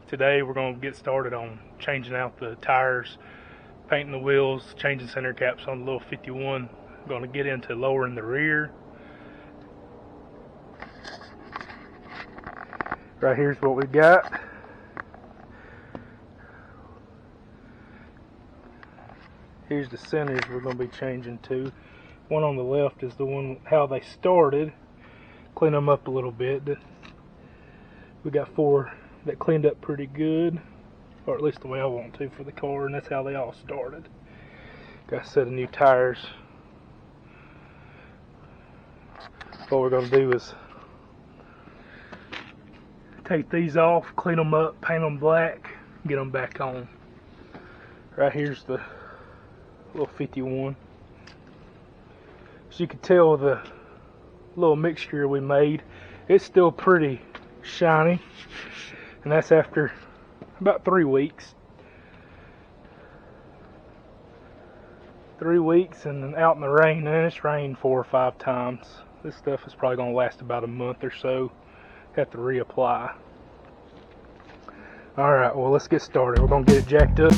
Today we're going to get started on changing out the tires, painting the wheels, changing center caps on the little 51. I'm going to get into lowering the rear. Right here's what we got. Here's the centers we're going to be changing to. One on the left is the one how they started. Clean them up a little bit. We got 4 that cleaned up pretty good, or at least the way I want to for the car, and that's how they all started. Got a set of new tires. What we're going to do is take these off, clean them up, paint them black, get them back on. Right here's the little 51. So you can tell the little mixture we made, it's still pretty shiny, and that's after about 3 weeks. 3 weeks and out in the rain, and it's rained 4 or 5 times. This stuff is probably going to last about a month or so. Have to reapply. Alright, well, let's get started. We're going to get it jacked up.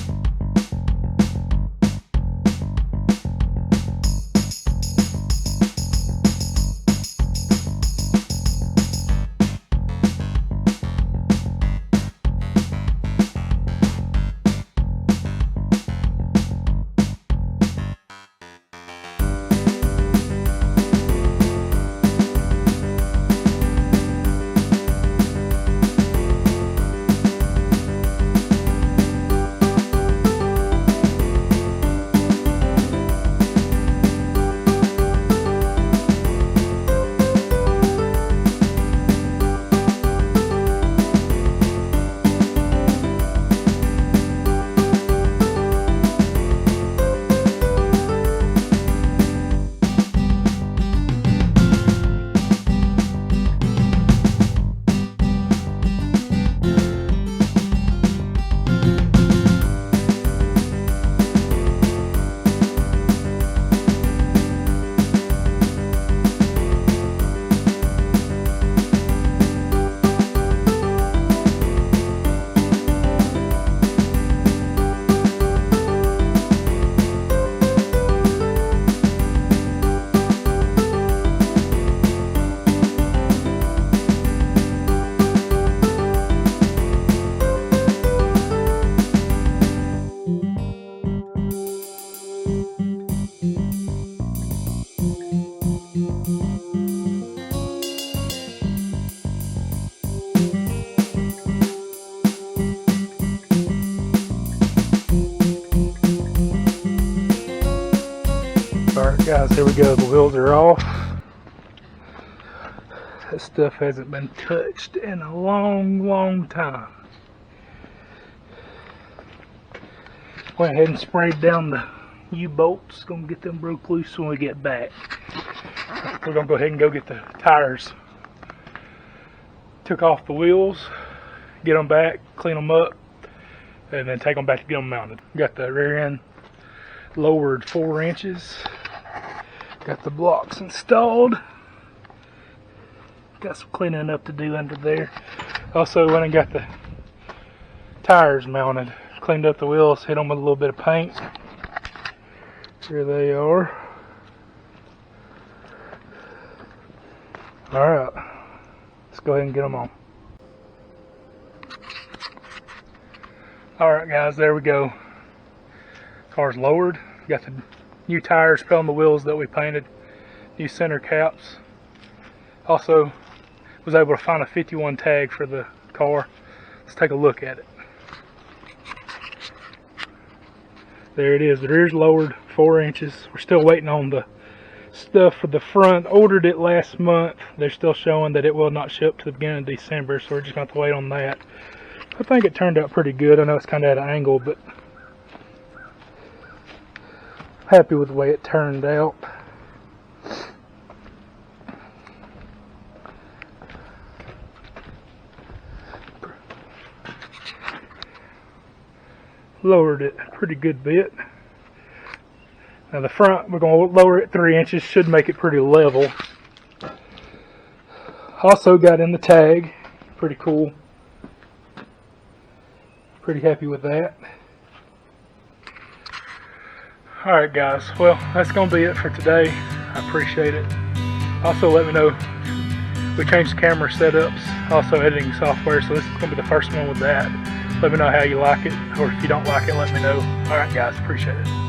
Alright guys, here we go. The wheels are off. That stuff hasn't been touched in a long time. Went ahead and sprayed down the U-bolts. Gonna get them broke loose when we get back. We're gonna go ahead and go get the tires. Took off the wheels, get them back, clean them up, and then take them back to get them mounted. Got the rear end lowered 4 inches. Got the blocks installed. Got some cleaning up to do under there. Also went and got the tires mounted. Cleaned up the wheels, hit them with a little bit of paint. Here they are. Alright, let's go ahead and get them on. Alright guys, there we go. Car's lowered. Got the new tires put on the wheels that we painted. New center caps. Also was able to find a 51 tag for the car. Let's take a look at it. There it is. The rear's lowered 4 inches. We're still waiting on the stuff for the front. Ordered it last month. They're still showing that it will not ship to the beginning of December, so we're just going to have to wait on that. I think it turned out pretty good. I know it's kind of at an angle, but happy with the way it turned out. Lowered it a pretty good bit. Now the front, we're going to lower it 3 inches, should make it pretty level. Also got in the tag, pretty cool. Pretty happy with that. Alright guys, well that's going to be it for today. I appreciate it. Also let me know, we changed camera setups, also editing software, so this is going to be the first one with that. Let me know how you like it, or if you don't like it, let me know. Alright guys, appreciate it.